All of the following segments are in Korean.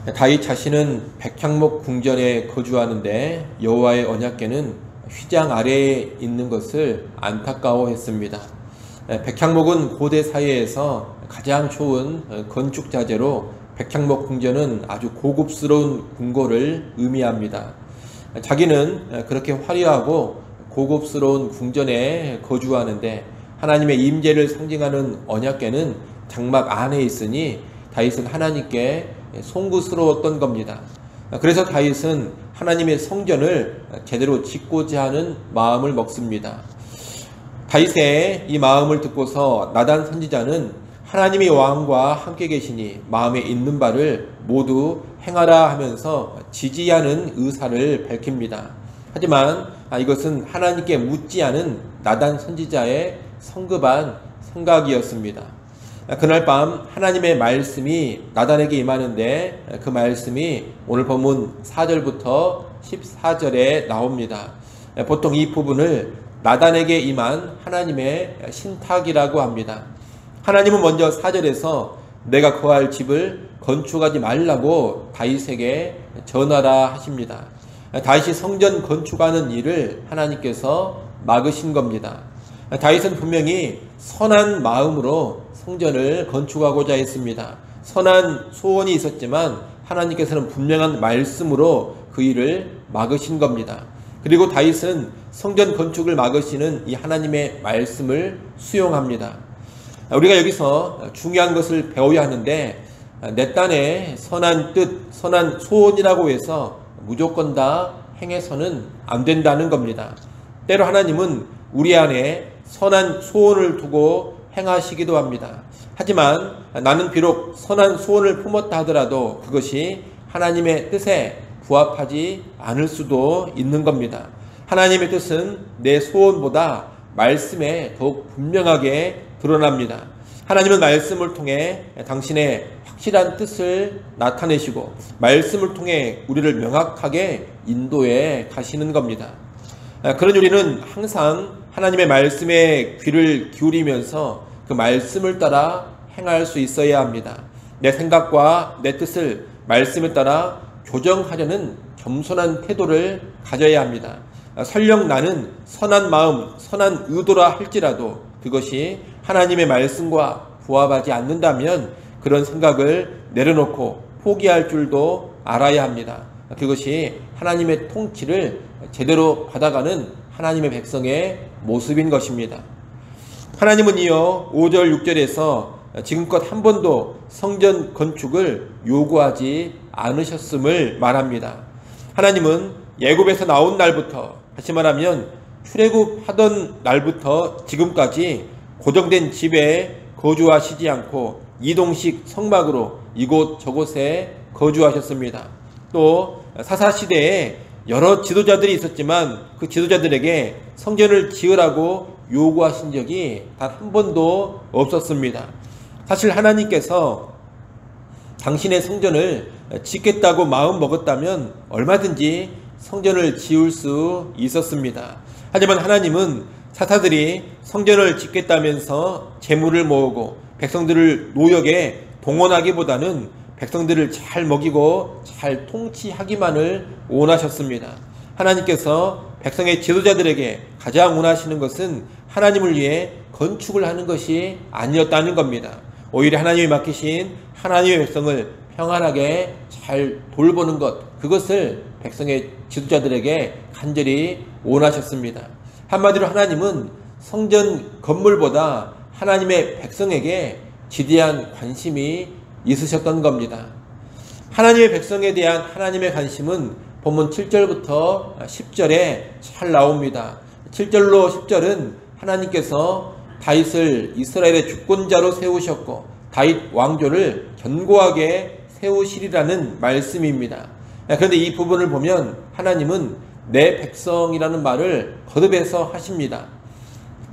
다윗 자신은 백향목 궁전에 거주하는데 여호와의 언약궤는 휘장 아래에 있는 것을 안타까워했습니다. 백향목은 고대 사회에서 가장 좋은 건축 자재로 백향목 궁전은 아주 고급스러운 궁궐을 의미합니다. 자기는 그렇게 화려하고 고급스러운 궁전에 거주하는데 하나님의 임재를 상징하는 언약궤는 장막 안에 있으니 다윗은 하나님께 송구스러웠던 겁니다. 그래서 다윗은 하나님의 성전을 제대로 짓고자 하는 마음을 먹습니다. 다윗의 이 마음을 듣고서 나단 선지자는 하나님이 왕과 함께 계시니 마음에 있는 바를 모두 행하라 하면서 지지하는 의사를 밝힙니다. 하지만 이것은 하나님께 묻지 않은 나단 선지자의 성급한 생각이었습니다. 그날 밤 하나님의 말씀이 나단에게 임하는데 그 말씀이 오늘 본문 4절부터 14절에 나옵니다. 보통 이 부분을 나단에게 임한 하나님의 신탁이라고 합니다. 하나님은 먼저 4절에서 내가 거할 집을 건축하지 말라고 다윗에게 전하라 하십니다. 다윗이 성전 건축하는 일을 하나님께서 막으신 겁니다. 다윗은 분명히 선한 마음으로 성전을 건축하고자 했습니다. 선한 소원이 있었지만 하나님께서는 분명한 말씀으로 그 일을 막으신 겁니다. 그리고 다윗은 성전 건축을 막으시는 이 하나님의 말씀을 수용합니다. 우리가 여기서 중요한 것을 배워야 하는데 내 딴에 선한 뜻, 선한 소원이라고 해서 무조건 다 행해서는 안 된다는 겁니다. 때로 하나님은 우리 안에 선한 소원을 두고 행하시기도 합니다. 하지만 나는 비록 선한 소원을 품었다 하더라도 그것이 하나님의 뜻에 부합하지 않을 수도 있는 겁니다. 하나님의 뜻은 내 소원보다 말씀에 더욱 분명하게 드러납니다. 하나님은 말씀을 통해 당신의 확실한 뜻을 나타내시고 말씀을 통해 우리를 명확하게 인도해 가시는 겁니다. 그런 우리는 항상 하나님의 말씀에 귀를 기울이면서 그 말씀을 따라 행할 수 있어야 합니다. 내 생각과 내 뜻을 말씀에 따라 교정하려는 겸손한 태도를 가져야 합니다. 설령 나는 선한 마음, 선한 의도라 할지라도 그것이 하나님의 말씀과 부합하지 않는다면 그런 생각을 내려놓고 포기할 줄도 알아야 합니다. 그것이 하나님의 통치를 제대로 받아가는 하나님의 백성의 모습인 것입니다. 하나님은 이어 5절, 6절에서 지금껏 한 번도 성전 건축을 요구하지 않으셨음을 말합니다. 하나님은 애굽에서 나온 날부터, 다시 말하면 출애굽하던 날부터 지금까지 고정된 집에 거주하시지 않고 이동식 성막으로 이곳 저곳에 거주하셨습니다. 또 사사시대에 여러 지도자들이 있었지만 그 지도자들에게 성전을 지으라고 요구하신 적이 단 한 번도 없었습니다. 사실 하나님께서 당신의 성전을 짓겠다고 마음 먹었다면 얼마든지 성전을 지을 수 있었습니다. 하지만 하나님은 사사들이 성전을 짓겠다면서 재물을 모으고 백성들을 노역에 동원하기보다는 백성들을 잘 먹이고 잘 통치하기만을 원하셨습니다. 하나님께서 백성의 지도자들에게 가장 원하시는 것은 하나님을 위해 건축을 하는 것이 아니었다는 겁니다. 오히려 하나님이 맡기신 하나님의 백성을 평안하게 잘 돌보는 것, 그것을 백성의 지도자들에게 간절히 원하셨습니다. 한마디로 하나님은 성전 건물보다 하나님의 백성에게 지대한 관심이 있으셨던 겁니다. 하나님의 백성에 대한 하나님의 관심은 본문 7절부터 10절에 잘 나옵니다. 7절로 10절은 하나님께서 다윗을 이스라엘의 주권자로 세우셨고 다윗 왕조를 견고하게 세우시리라는 말씀입니다. 그런데 이 부분을 보면 하나님은 내 백성이라는 말을 거듭해서 하십니다.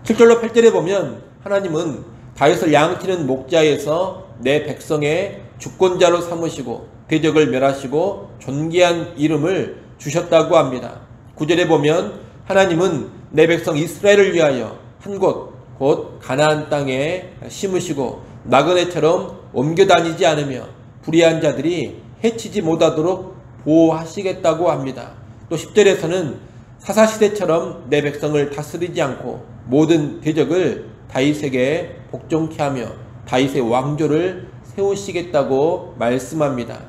7절로 8절에 보면 하나님은 다윗을 양치는 목자에서 내 백성의 주권자로 삼으시고 대적을 멸하시고 존귀한 이름을 주셨다고 합니다. 9절에 보면 하나님은 내 백성 이스라엘을 위하여 한 곳 곧 가나안 땅에 심으시고 나그네처럼 옮겨 다니지 않으며 불의한 자들이 해치지 못하도록 보호하시겠다고 합니다. 또 10절에서는 사사시대처럼 내 백성을 다스리지 않고 모든 대적을 다윗에게 복종케 하며 다윗의 왕조를 세우시겠다고 말씀합니다.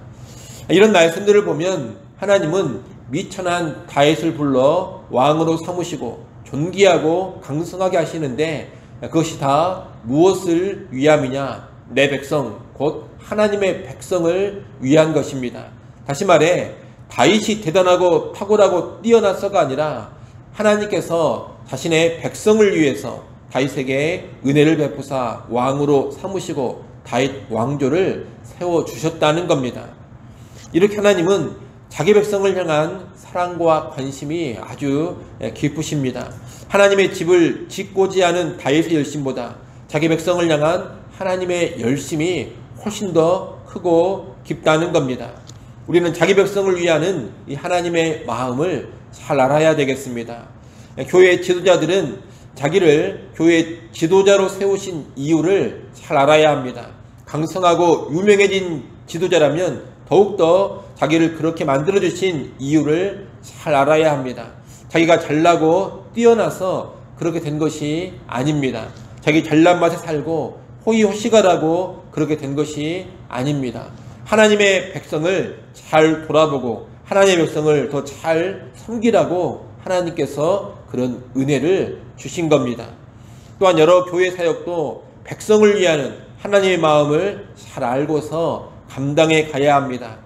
이런 말씀들을 보면 하나님은 미천한 다윗을 불러 왕으로 삼으시고 존귀하고 강성하게 하시는데 그것이 다 무엇을 위함이냐? 내 백성, 곧 하나님의 백성을 위한 것입니다. 다시 말해 다윗이 대단하고 탁월하고 뛰어나서가 아니라 하나님께서 자신의 백성을 위해서 다윗에게 은혜를 베푸사 왕으로 삼으시고 다윗 왕조를 세워주셨다는 겁니다. 이렇게 하나님은 자기 백성을 향한 사랑과 관심이 아주 깊으십니다. 하나님의 집을 짓고자 하는 다윗의 열심보다 자기 백성을 향한 하나님의 열심이 훨씬 더 크고 깊다는 겁니다. 우리는 자기 백성을 위하는 이 하나님의 마음을 잘 알아야 되겠습니다. 교회 지도자들은 자기를 교회 지도자로 세우신 이유를 잘 알아야 합니다. 강성하고 유명해진 지도자라면 더욱더 자기를 그렇게 만들어주신 이유를 잘 알아야 합니다. 자기가 잘나고 뛰어나서 그렇게 된 것이 아닙니다. 자기 잘난 맛에 살고 호의호식하라고 그렇게 된 것이 아닙니다. 하나님의 백성을 잘 돌아보고 하나님의 백성을 더 잘 섬기라고 하나님께서 그런 은혜를 주신 겁니다. 또한 여러 교회 사역도 백성을 위하는 하나님의 마음을 잘 알고서 감당해 가야 합니다.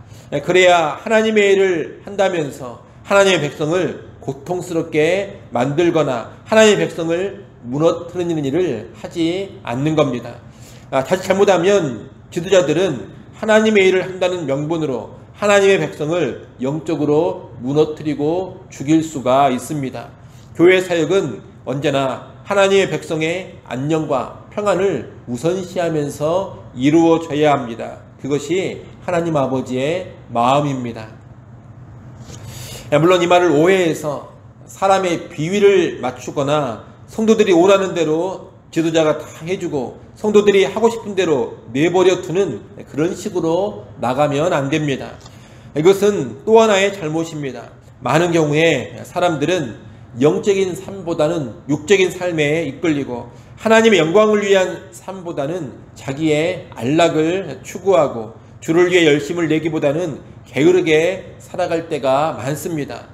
그래야 하나님의 일을 한다면서 하나님의 백성을 고통스럽게 만들거나 하나님의 백성을 무너뜨리는 일을 하지 않는 겁니다. 자칫 잘못하면 지도자들은 하나님의 일을 한다는 명분으로 하나님의 백성을 영적으로 무너뜨리고 죽일 수가 있습니다. 교회 사역은 언제나 하나님의 백성의 안녕과 평안을 우선시하면서 이루어져야 합니다. 그것이 하나님 아버지의 마음입니다. 물론 이 말을 오해해서 사람의 비위를 맞추거나 성도들이 원하는 대로 지도자가 다 해주고 성도들이 하고 싶은 대로 내버려 두는 그런 식으로 나가면 안 됩니다. 이것은 또 하나의 잘못입니다. 많은 경우에 사람들은 영적인 삶보다는 육적인 삶에 이끌리고 하나님의 영광을 위한 삶보다는 자기의 안락을 추구하고 주를 위해 열심을 내기보다는 게으르게 살아갈 때가 많습니다.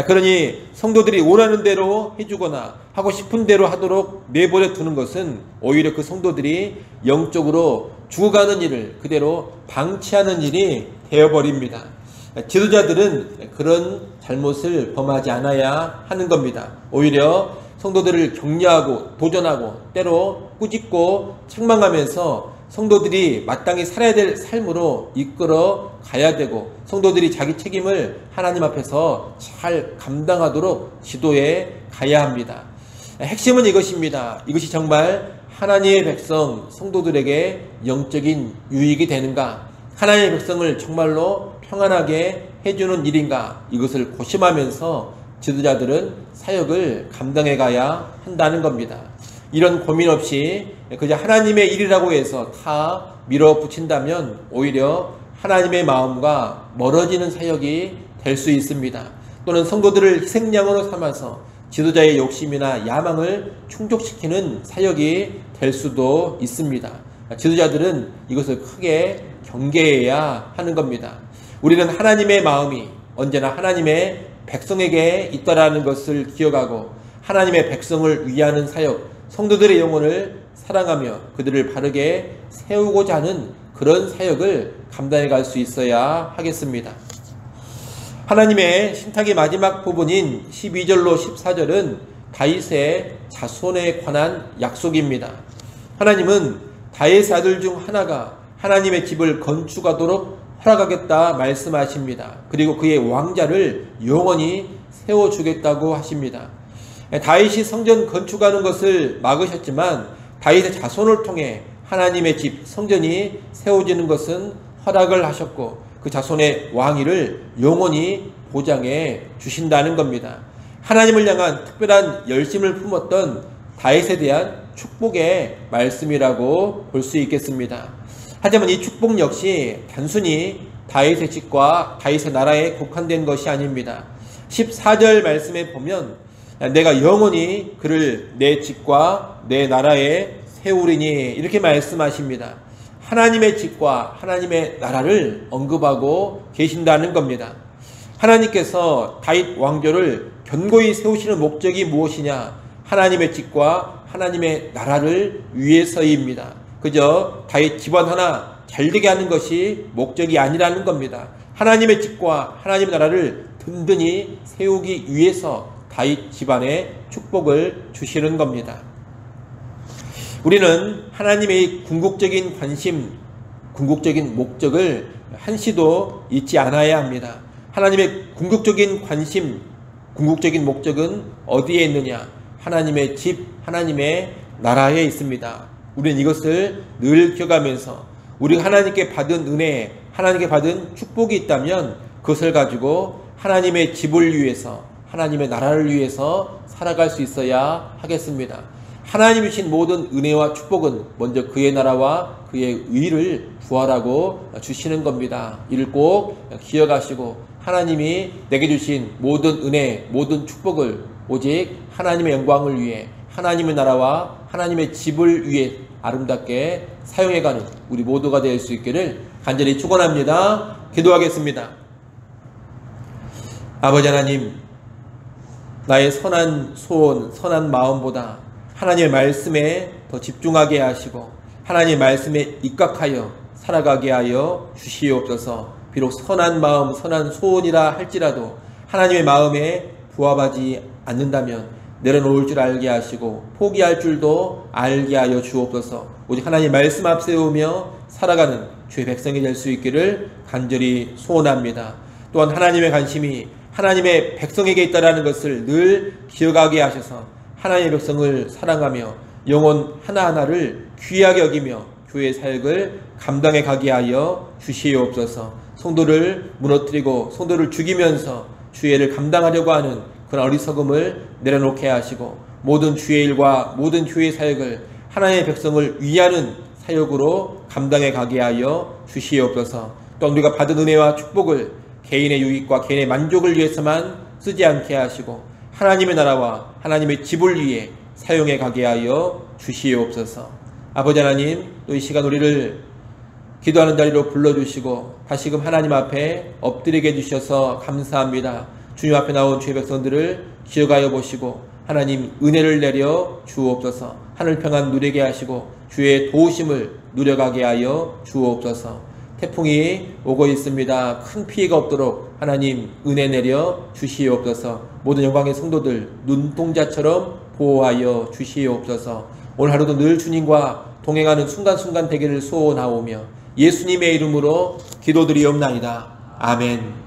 그러니 성도들이 원하는 대로 해주거나 하고 싶은 대로 하도록 내버려 두는 것은 오히려 그 성도들이 영적으로 죽어가는 일을 그대로 방치하는 일이 되어버립니다. 지도자들은 그런 잘못을 범하지 않아야 하는 겁니다. 오히려 성도들을 격려하고 도전하고 때로 꾸짖고 책망하면서 성도들이 마땅히 살아야 될 삶으로 이끌어 가야 되고 성도들이 자기 책임을 하나님 앞에서 잘 감당하도록 지도해 가야 합니다. 핵심은 이것입니다. 이것이 정말 하나님의 백성 성도들에게 영적인 유익이 되는가? 하나님의 백성을 정말로 평안하게 해주는 일인가? 이것을 고심하면서 지도자들은 사역을 감당해 가야 한다는 겁니다. 이런 고민 없이 그저 하나님의 일이라고 해서 다 밀어붙인다면 오히려 하나님의 마음과 멀어지는 사역이 될 수 있습니다. 또는 성도들을 희생양으로 삼아서 지도자의 욕심이나 야망을 충족시키는 사역이 될 수도 있습니다. 지도자들은 이것을 크게 경계해야 하는 겁니다. 우리는 하나님의 마음이 언제나 하나님의 백성에게 있다라는 것을 기억하고 하나님의 백성을 위하는 사역, 성도들의 영혼을 사랑하며 그들을 바르게 세우고자 하는 그런 사역을 감당해 갈 수 있어야 하겠습니다. 하나님의 신탁의 마지막 부분인 12절로 14절은 다윗의 자손에 관한 약속입니다. 하나님은 다윗의 아들 중 하나가 하나님의 집을 건축하도록 허락하겠다 말씀하십니다. 그리고 그의 왕자를 영원히 세워주겠다고 하십니다. 다윗이 성전 건축하는 것을 막으셨지만 다윗의 자손을 통해 하나님의 집 성전이 세워지는 것은 허락을 하셨고 그 자손의 왕위를 영원히 보장해 주신다는 겁니다. 하나님을 향한 특별한 열심을 품었던 다윗에 대한 축복의 말씀이라고 볼 수 있겠습니다. 하지만 이 축복 역시 단순히 다윗의 집과 다윗의 나라에 국한된 것이 아닙니다. 14절 말씀에 보면 내가 영원히 그를 내 집과 내 나라에 세우리니 이렇게 말씀하십니다. 하나님의 집과 하나님의 나라를 언급하고 계신다는 겁니다. 하나님께서 다윗 왕조를 견고히 세우시는 목적이 무엇이냐? 하나님의 집과 하나님의 나라를 위해서입니다. 그저 다윗 집안 하나 잘되게 하는 것이 목적이 아니라는 겁니다. 하나님의 집과 하나님의 나라를 든든히 세우기 위해서 다윗 집안에 축복을 주시는 겁니다. 우리는 하나님의 궁극적인 관심, 궁극적인 목적을 한시도 잊지 않아야 합니다. 하나님의 궁극적인 관심, 궁극적인 목적은 어디에 있느냐? 하나님의 집, 하나님의 나라에 있습니다. 우리는 이것을 늘 기억하면서 우리가 하나님께 받은 은혜, 하나님께 받은 축복이 있다면 그것을 가지고 하나님의 집을 위해서, 하나님의 나라를 위해서 살아갈 수 있어야 하겠습니다. 하나님이 주신 모든 은혜와 축복은 먼저 그의 나라와 그의 의를 구하라고 주시는 겁니다. 이를 꼭 기억하시고 하나님이 내게 주신 모든 은혜, 모든 축복을 오직 하나님의 영광을 위해, 하나님의 나라와 하나님의 집을 위해 아름답게 사용해가는 우리 모두가 될 수 있기를 간절히 축원합니다. 기도하겠습니다. 아버지 하나님, 나의 선한 소원, 선한 마음보다 하나님의 말씀에 더 집중하게 하시고 하나님의 말씀에 입각하여 살아가게 하여 주시옵소서. 비록 선한 마음, 선한 소원이라 할지라도 하나님의 마음에 부합하지 않는다면 내려놓을 줄 알게 하시고 포기할 줄도 알게 하여 주옵소서. 오직 하나님 말씀 앞세우며 살아가는 주의 백성이 될 수 있기를 간절히 소원합니다. 또한 하나님의 관심이 하나님의 백성에게 있다는 것을 늘 기억하게 하셔서 하나님의 백성을 사랑하며 영혼 하나하나를 귀하게 여기며 교회의 사역을 감당해 가게 하여 주시옵소서. 성도를 무너뜨리고 성도를 죽이면서 주의를 감당하려고 하는 그런 어리석음을 내려놓게 하시고 모든 주의 일과 모든 교회의 사역을 하나님의 백성을 위하는 사역으로 감당해 가게 하여 주시옵소서. 또 우리가 받은 은혜와 축복을 개인의 유익과 개인의 만족을 위해서만 쓰지 않게 하시고 하나님의 나라와 하나님의 집을 위해 사용해 가게 하여 주시옵소서. 아버지 하나님, 또 이 시간 우리를 기도하는 자리로 불러주시고 다시금 하나님 앞에 엎드리게 해주셔서 감사합니다. 주님 앞에 나온 주의 백성들을 기억하여 보시고 하나님 은혜를 내려 주옵소서. 하늘 평안 누리게 하시고 주의 도우심을 누려가게 하여 주옵소서. 태풍이 오고 있습니다. 큰 피해가 없도록 하나님 은혜 내려 주시옵소서. 모든 영광의 성도들 눈동자처럼 보호하여 주시옵소서. 오늘 하루도 늘 주님과 동행하는 순간순간 되기를 소원하오며 예수님의 이름으로 기도드리옵나이다. 아멘.